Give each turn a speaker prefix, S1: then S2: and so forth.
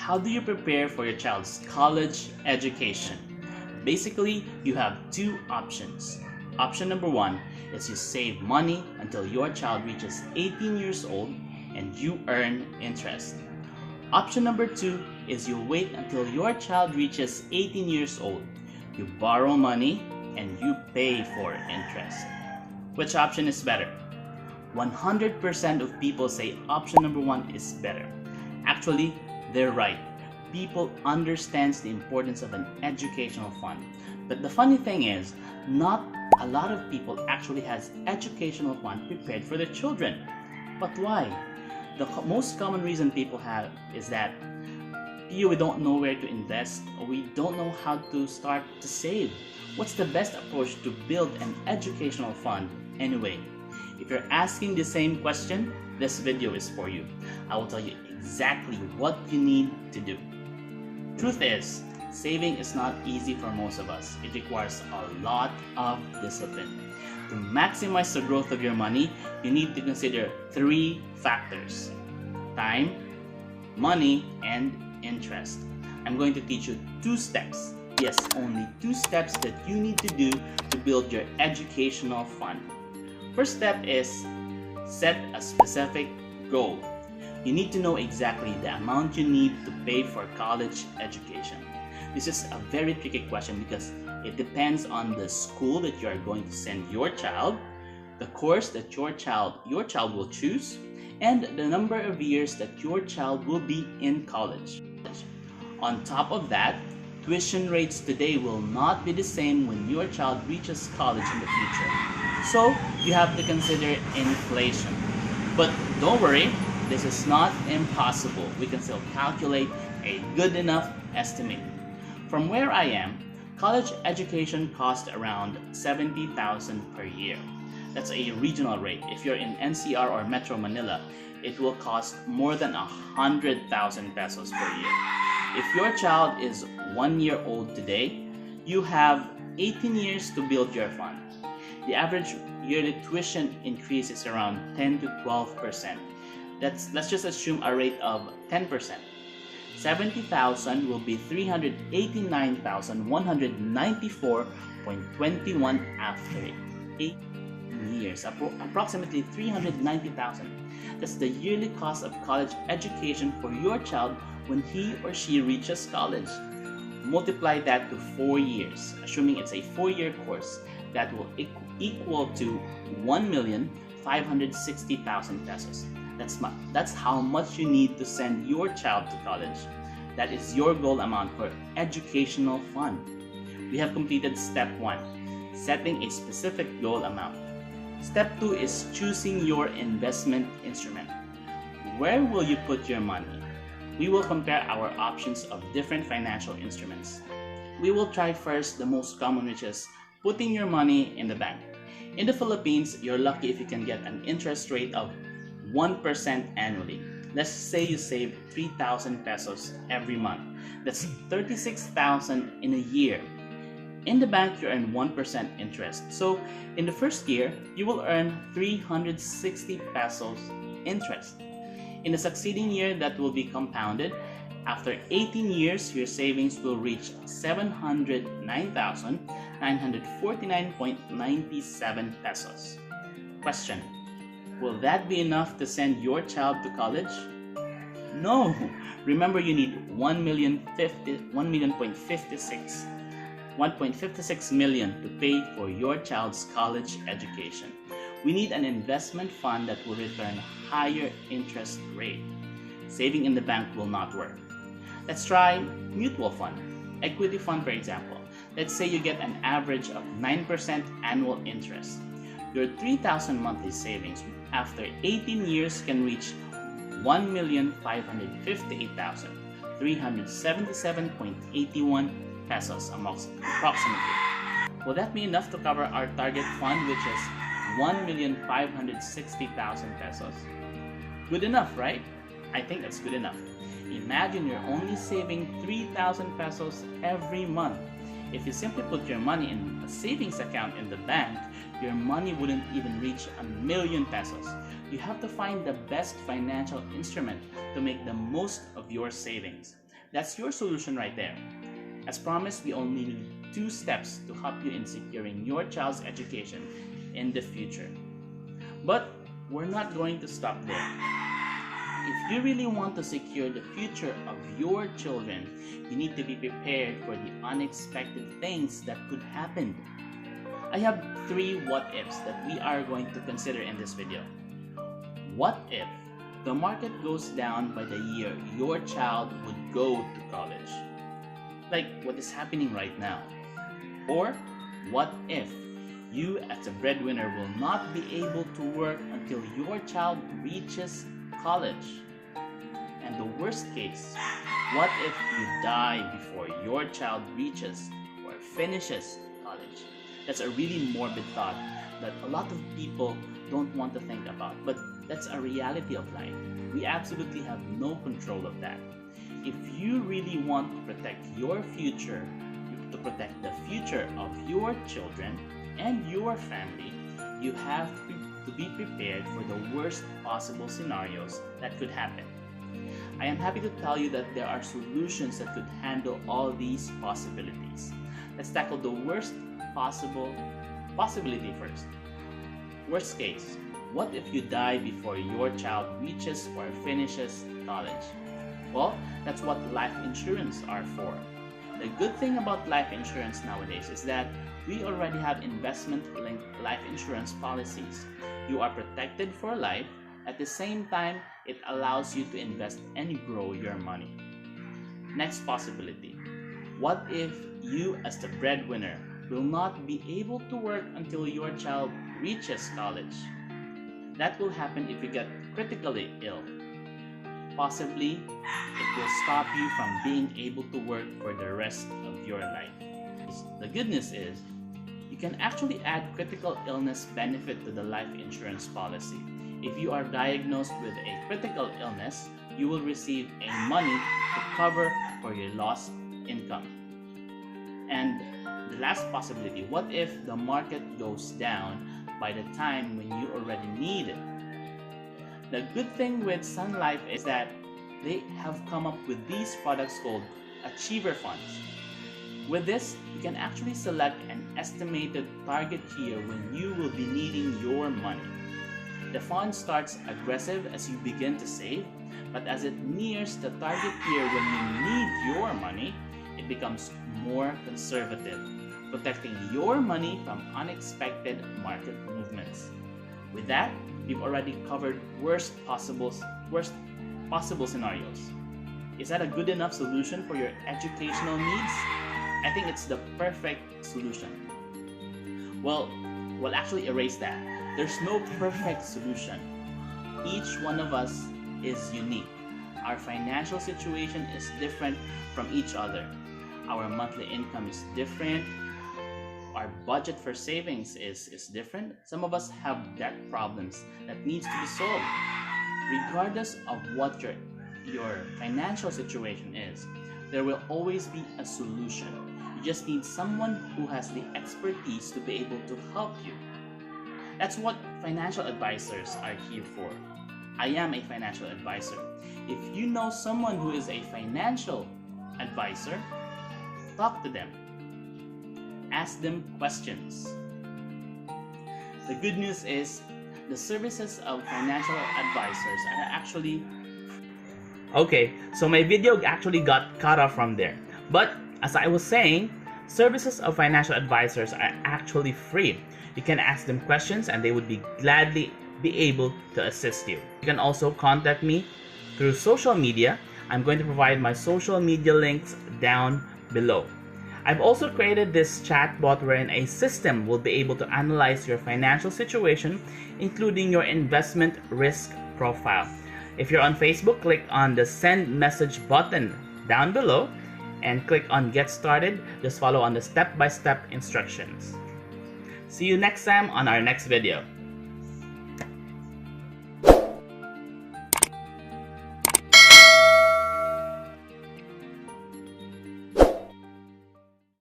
S1: How do you prepare for your child's college education? Basically, you have two options. Option number one is you save money until your child reaches 18 years old and you earn interest. Option number two is you wait until your child reaches 18 years old. You borrow money and you pay for interest. Which option is better? 100% of people say option number one is better. Actually, they're right. People understand the importance of an educational fund. But the funny thing is, not a lot of people actually has educational fund prepared for their children. But why? The most common reason people have is that we don't know where to invest, or we don't know how to start to save. What's the best approach to build an educational fund anyway? If you're asking the same question, this video is for you. I will tell you exactly what you need to do. Truth is, saving is not easy for most of us. It requires a lot of discipline. To maximize the growth of your money, you need to consider three factors: time, money, and interest. I'm going to teach you 2 steps. Yes, only 2 steps that you need to do to build your educational fund. First step is set a specific goal. You need to know exactly the amount you need to pay for college education. This is a very tricky question because it depends on the school that you are going to send your child, the course that your child will choose, and the number of years that your child will be in college. On top of that, tuition rates today will not be the same when your child reaches college in the future. So you have to consider inflation. But don't worry, this is not impossible. We can still calculate a good enough estimate. From where I am, college education costs around $70,000 per year. That's a regional rate. If you're in NCR or Metro Manila, it will cost more than 100,000 pesos per year. If your child is 1 year old today, you have 18 years to build your fund. The average yearly tuition increase is around 10 to 12%. Let's just assume a rate of 10%. 70,000 will be 389,194.21 after 8 years, approximately 390,000. That's the yearly cost of college education for your child when he or she reaches college. Multiply that to 4 years, assuming it's a 4-year course, that will equal to 1,560,000 pesos. That's how much you need to send your child to college. That is your goal amount for educational fund. We have completed step 1, setting a specific goal amount. Step 2 is choosing your investment instrument. Where will you put your money? We will compare our options of different financial instruments. We will try first the most common, which is putting your money in the bank. In the Philippines, you're lucky if you can get an interest rate of 1% annually. Let's say you save 3,000 pesos every month. That's 36,000 in a year. In the bank, you earn 1% interest. So in the first year, you will earn 360 pesos interest. In the succeeding year, that will be compounded. After 18 years, your savings will reach 709,949.97 pesos. Question: will that be enough to send your child to college? No! Remember, you need 1.56 million to pay for your child's college education. We need an investment fund that will return higher interest rate. Saving in the bank will not work. Let's try mutual fund, equity fund for example. Let's say you get an average of 9% annual interest. Your 3,000 monthly savings after 18 years can reach 1,558,377.81 pesos approximately. Will that be enough to cover our target fund, which is 1,560,000 pesos? Good enough, right? I think that's good enough. Imagine you're only saving 3,000 pesos every month. If you simply put your money in a savings account in the bank, your money wouldn't even reach 1,000,000 pesos. You have to find the best financial instrument to make the most of your savings. That's your solution right there. As promised, we only need 2 steps to help you in securing your child's education in the future. But we're not going to stop there. If you really want to secure the future of your children, you need to be prepared for the unexpected things that could happen. I have 3 what-ifs that we are going to consider in this video. What if the market goes down by the year your child would go to college? Like what is happening right now. Or what if you as a breadwinner will not be able to work until your child reaches college? And the worst case, what if you die before your child reaches or finishes college? That's a really morbid thought that a lot of people don't want to think about, but that's a reality of life. We absolutely have no control of that. If you really want to protect your future, to protect the future of your children and your family, you have to be prepared for the worst possible scenarios that could happen. I am happy to tell you that there are solutions that could handle all these possibilities. Let's tackle the worst possibility first. Worst case, what if you die before your child reaches or finishes college? Well, that's what life insurance are for. The good thing about life insurance nowadays is that we already have investment-linked life insurance policies. You are protected for life. At the same time, it allows you to invest and grow your money. Next possibility. What if you as the breadwinner will not be able to work until your child reaches college? That will happen if you get critically ill. Possibly, it will stop you from being able to work for the rest of your life. The good news is, you can actually add critical illness benefit to the life insurance policy. If you are diagnosed with a critical illness, you will receive money to cover for your lost income. And the last possibility, what if the market goes down by the time when you already need it? The good thing with Sun Life is that they have come up with these products called Achiever Funds. With this, you can actually select an estimated target year when you will be needing your money. The fund starts aggressive as you begin to save, but as it nears the target year when you need your money, it becomes more conservative, protecting your money from unexpected market movements. With that, we've already covered worst possible scenarios. Is that a good enough solution for your educational needs? I think it's the perfect solution. Well, we'll actually erase that. There's no perfect solution. Each one of us is unique. Our financial situation is different from each other. Our monthly income is different. Our budget for savings is different. Some of us have debt problems that needs to be solved. Regardless of what your financial situation is, there will always be a solution. You just need someone who has the expertise to be able to help you. That's what financial advisors are here for. I am a financial advisor. If you know someone who is a financial advisor, talk to them. Ask them questions. The good news is the services of financial advisors are actually... Okay, so my video actually got cut off from there. But as I was saying, services of financial advisors are actually free. You can ask them questions and they would be gladly be able to assist you. You can also contact me through social media. I'm going to provide my social media links down below. I've also created this chatbot wherein a system will be able to analyze your financial situation, including your investment risk profile. If you're on Facebook, click on the send message button down below and click on get started. Just follow on the step-by-step instructions. See you next time on our next video.